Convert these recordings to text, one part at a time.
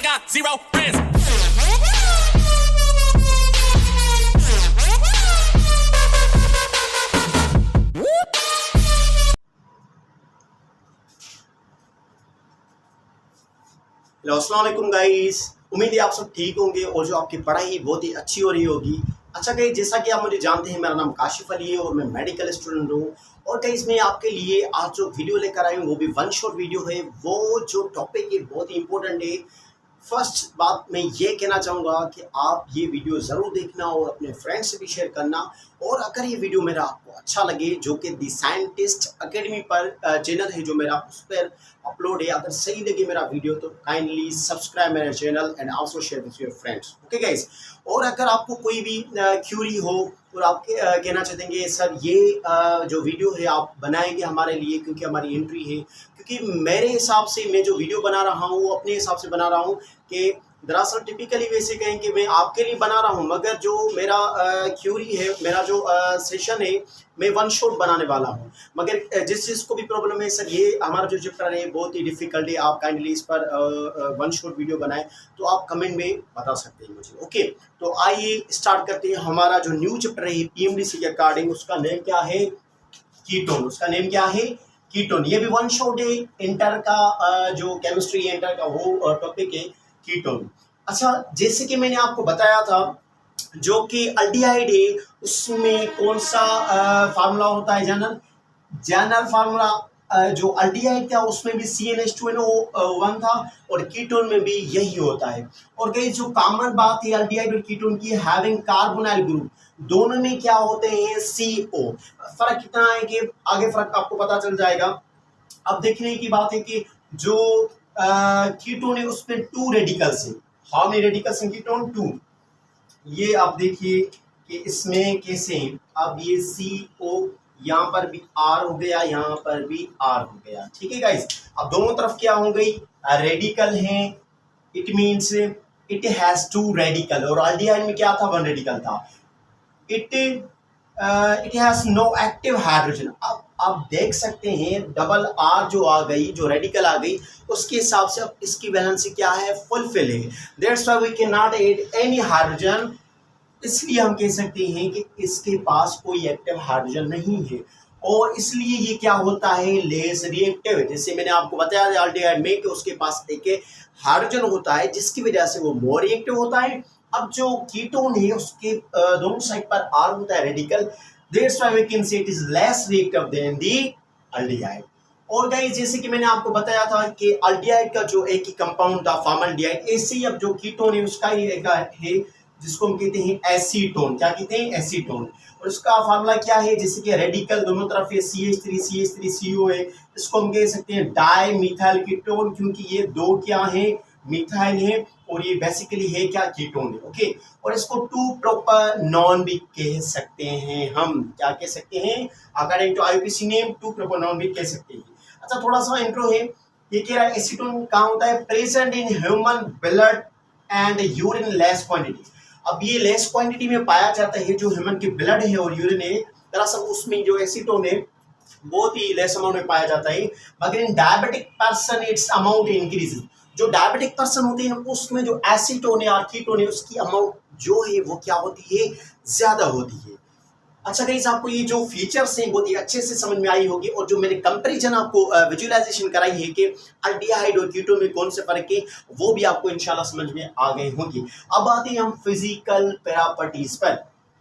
I got zero friends. Hello अस्सलाम वालेकुम guys, उम्मीद है आप सब ठीक होंगे और जो आपकी पढ़ाई बहुत ही अच्छी हो रही होगी। अच्छा गाइस, जैसा कि आप मुझे जानते हैं, मेरा नाम काशिफ अली है और मैं मेडिकल स्टूडेंट हूँ। और गाइस, मैं आपके लिए आज जो वीडियो लेकर आई हूँ वो भी वन शॉट वीडियो है। वो जो टॉपिक है बहुत ही इंपॉर्टेंट है। फर्स्ट बात मैं ये कहना चाहूँगा कि आप ये वीडियो ज़रूर देखना और अपने फ्रेंड्स से भी शेयर करना। और अगर ये वीडियो मेरा आपको अच्छा लगे, जो कि दी साइंटिस्ट एकेडमी पर चैनल है जो मेरा, उस पर अपलोड है, अगर सही लगे मेरा वीडियो तो काइंडली सब्सक्राइब मेरा channel and also share with your friends. Okay guys, और अगर आपको कोई भी क्यूरी हो और आप कहना चाहते हैं सर ये जो वीडियो है आप बनाएंगे हमारे लिए, क्योंकि हमारी एंट्री है, क्योंकि मेरे हिसाब से मैं जो वीडियो बना रहा हूँ वो अपने हिसाब से बना रहा हूँ कि दरअसल टिपिकली वैसे कहें कि मैं आपके लिए बना रहा हूँ, मगर जो मेरा क्यूरी है, मेरा जो सेशन है, मैं वन शॉट बनाने वाला हूँ। मगर जिस चीज़ को भी प्रॉब्लम है सर ये हमारा जो चैप्टर है बहुत ही डिफिकल्ट है, आप काइंडली इस पर वन शॉट वीडियो बनाएं तो आप कमेंट में बता सकते हैं मुझे। ओके, तो आइए स्टार्ट करते हैं। हमारा जो न्यू चैप्टर है पीएमडीसी के अकॉर्डिंग, उसका नेम क्या है? कीटोन। उसका नेम क्या है? कीटोन। ये भी वन शॉट है, इंटर का जो केमिस्ट्री इंटर का वो टॉपिक है कीटोन। अच्छा, जैसे कि मैंने आपको बताया था जो कि अल्डिहाइड है उसमें कौन सा फार्मूला होता है? जनरल फार्मूला जो अल्डिहाइड था उसमें भी CnH2NO1 था और कीटोन में भी यही होता है। और कई जो कॉमन बात है अल्डिहाइड और कीटोन की, हैविंग कार्बोनाइल ग्रुप, दोनों में क्या होते हैं? CO। फर्क कितना है कि आगे फर्क आपको पता चल जाएगा। अब देखने की बात है कि जो कीटोन है उसमें 2 रेडिकल्स हैं। How many radicals in ketone? 2। ये आप देखिए कि इसमें कैसे, अब ये CO यहाँ पर भी R हो गया, यहाँ पर भी R हो गया। ठीक है गाइस, अब दोनों तरफ क्या हो गई? रेडिकल हैं। It means it has 2 radical. और अल्डिहाइड में क्या था? 1 रेडिकल था। It has no active hydrogen. अब आप देख सकते हैं डबल R जो आ गई, जो रेडिकल आ गई, उसके हिसाब से अब इसकी वैलेंसी क्या है? फुलफिल है। That's why we can not add any hydrogen. इसलिए हम कह सकते हैं कि इसके पास कोई एक्टिव हाइड्रोजन नहीं है और इसलिए ये क्या होता है? Less reactive. जैसे मैंने आपको बताया अल्डिहाइड में कि उसके पास एक हाइड्रोजन होता है जिसकी वजह से वो मोर रिएक्टिव होता है। अब जो कीटोन है उसके दोनों साइड पर R होता है radical, that's why we can say it is less reactive than the aldehyde. और गाइस, जैसे कि मैंने आपको बताया था कि अल्डिहाइड का जो एक ही कंपाउंड था फॉर्मल्डिहाइड, ऐसे ही अब जो कीटोन है उसका ही एक है जिसको हम कहते हैं एसीटोन। क्या कहते हैं? एसीटोन। और उसका फार्मूला क्या है? जैसे कि रेडिकल दोनों तरफ है CH3CO है, इसको हम कह सकते हैं डाई मिथाइल कीटोन, क्योंकि ये 2 क्या है? मिथाइल है और ये बेसिकली है क्या? कीटोन है। ओके, और इसको 2 प्रोपर नॉन भी कह सकते हैं। हम क्या कह सकते हैं? According to IUPAC name 2 propanone भी कह सकते हैं। अच्छा, थोड़ा सा इंट्रो है। ये कह रहा है एसीटोन कहाँ होता है? Present in human blood and urine less quantity. अब ये लेस क्वांटिटी में पाया जाता है जो ह्यूमन के ब्लड है और यूरिन है, दरअसल उसमें जो एसीटोन है बहुत ही लेस अमाउंट में पाया जाता है। मगर in diabetic person it's amount increases. जो डायबिटिक पर्सन होते हैं उसमें जो एसीटोन है और कीटोन है उसकी अमाउंट जो है वो क्या होती है? ज्यादा होती है। अच्छा गाइस, आपको ये जो फीचर्स हैं बहुत ही अच्छे से समझ में आई होगी और जो मैंने कंपैरिजन आपको विजुअलाइजेशन कराई है कि अल्डिहाइड और कीटोन में कौन से फर्क है वो भी आपको इंशाल्लाह समझ में आ गए होंगे। अब आते हैं हम फिजिकल प्रॉपर्टीज पर।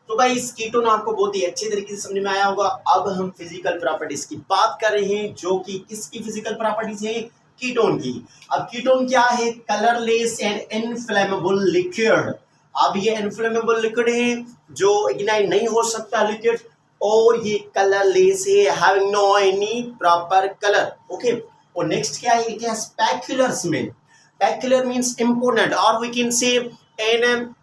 तो गाइस, कीटोन आपको बहुत ही अच्छे तरीके से समझ में आया होगा। अब हम फिजिकल प्रॉपर्टीज की बात कर रहे हैं, जो कि किसकी फिजिकल प्रॉपर्टीज है? कीटोन की। अब कीटोन क्या है? Colourless and inflammable liquid. अब ये इनफ्लेमेबल लिक्विड है जो इग्नाइट नहीं हो सकता लिक्विड, और ये कलरलेस है, having no any proper colour. Okay, और नेक्स्ट क्या है? It has specular smell. Specular means important, और we can say an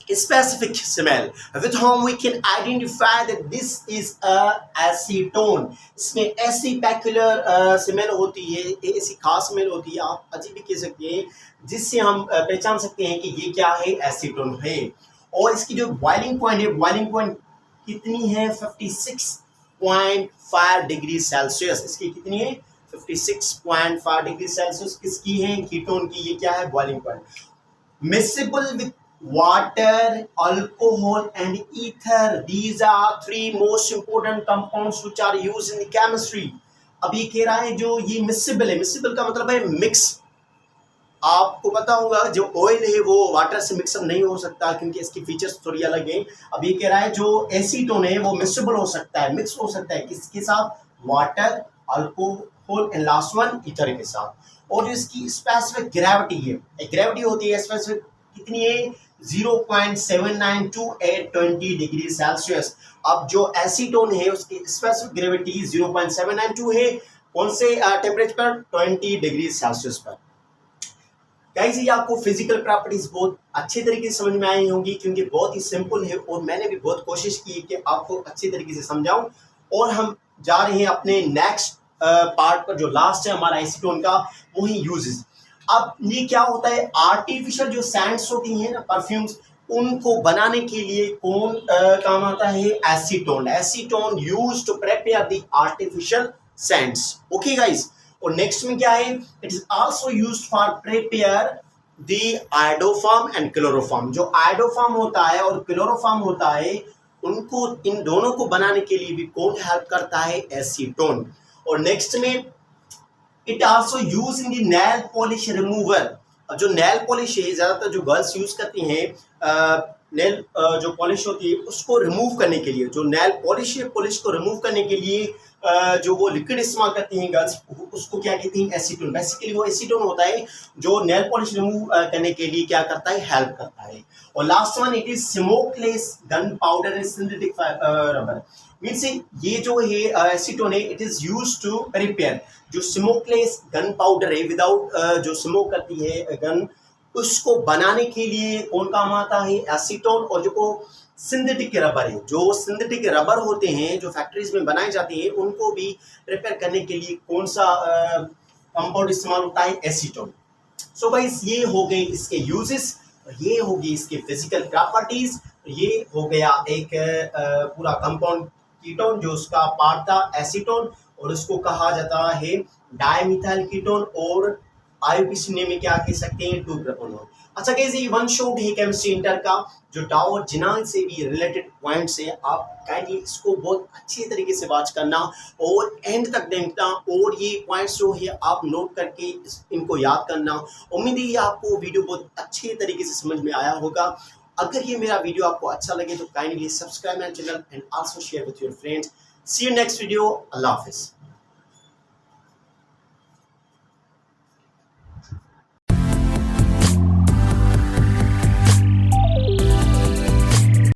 specific smell with whom we can identify that this is a acetone। इसमें ऐसी peculiar smell होती है, ऐसी खास स्मेल होती है, आप अजीब भी कह सकते हैं, जिससे हम पहचान सकते हैं कि ये क्या है? एसीटोन है। और इसकी जो बॉइलिंग पॉइंट है, बॉइलिंग पॉइंट कितनी है? 56.5 डिग्री सेल्सियस। इसकी कितनी है? 56.5 डिग्री सेल्सियस किसकी है? कीटोन की। ये क्या है? Boiling point. miscible with water, alcohol and ether. These are three most important compounds which are used in the chemistry. अब ये कह रहा है जो ये मिसिबल है, मिसिबल का मतलब है मिक्स। आपको पता होगा जो ऑयल है वो वाटर से मिक्सअप नहीं हो सकता क्योंकि इसकी फीचर्स थोड़ी अलग हैं। अब ये कह रहा है जो एसीटोन है वो मिक्सेबल हो सकता है, मिक्स हो सकता है किसके साथ? Water, alcohol and last one ether के साथ। और जो इसकी स्पेसिफिक ग्रेविटी है, ग्रेविटी होती है स्पेसिफिक कितनी है? 0.792 20 डिग्री सेल्सियस। अब जो एसीटोन है उसकी स्पेसिफिक ग्रेविटी 0.792 है, कौन से टेम्परेचर पर? 20 डिग्री सेल्सियस पर। गाइस ये आपको फिजिकल प्रॉपर्टीज बहुत अच्छे तरीके से समझ में आई होंगी क्योंकि बहुत ही सिंपल है और मैंने भी बहुत कोशिश की कि आपको अच्छी तरीके से समझाऊं। और हम जा रहे हैं अपने नेक्स्ट पार्ट पर जो लास्ट है हमारा एसीटोन का, वही यूजेस। अब ये क्या होता है, आर्टिफिशियल जो सैंड्स होती हैं ना, परफ्यूम्स, उनको बनाने के लिए कौन काम आता है? Acetone. Acetone used to prepare the artificial sands. Okay guys, और नेक्स्ट में क्या है? It is also used for prepare the iodoform and chloroform. जो आयोडोफॉर्म होता है और क्लोरोफॉर्म होता है, उनको इन दोनों को बनाने के लिए भी कौन हेल्प करता है? एसीटोन। और नेक्स्ट में it also use in the nail polish remover. जो नेल पॉलिश है ज्यादातर जो गर्ल्स यूज करती हैं, नेल जो पॉलिश होती है उसको रिमूव करने के लिए, जो नेल पॉलिश है पॉलिश को रिमूव करने के लिए जो वो लिक्विड इस्तेमाल करती हैं गर्ल्स, उसको क्या कहती हैं? एसीटोन। बेसिकली वो एसीटोन होता है जो नेल पॉलिश रिमूव करने के लिए क्या करता है? हेल्प करता है। और last one it is smokeless gun powder and synthetic rubber. Means ये जो है एसीटोन है, it is use to prepare जो स्मोकलेस गन पाउडर है, विदाउट जो स्मोक करती है गन, उसको बनाने के लिए कौन काम आता है? एसीटोन। और जो सिंथेटिक रबर है, जो सिंथेटिक रबर होते हैं जो फैक्ट्रीज में बनाए जाते हैं, उनको भी प्रिपेयर करने के लिए कौन सा कंपाउंड इस्तेमाल होता है? एसीटोन। सो गाइस ये हो गए इसके यूजेस, ये होगी इसके फिजिकल प्रॉपर्टीज, ये हो गया एक पूरा कंपाउंड कीटोन जो उसका पार्ट था एसीटोन, और उसको कहा जाता है डायमिथाइल कीटोन, और आईयूपीएसी नेम में क्या कह सकते हैं? 2-प्रोपेनॉल। अच्छा कैसे ये वन शॉट है केमिस्ट्री इंटर का, जो डाउ और जिनान से भी रिलेटेड पॉइंट्स है, आप काइंडली इसको बहुत अच्छे तरीके से वॉच करना और एंड तक देखना, और ये पॉइंट्स जो है आप नोट करके इनको याद करना। उम्मीद है आपको वीडियो बहुत अच्छे तरीके से समझ में आया होगा। अगर ये मेरा वीडियो आपको अच्छा लगे तो kindly subscribe my channel and also share with your friends. See you next video. अल्लाह हाफिज।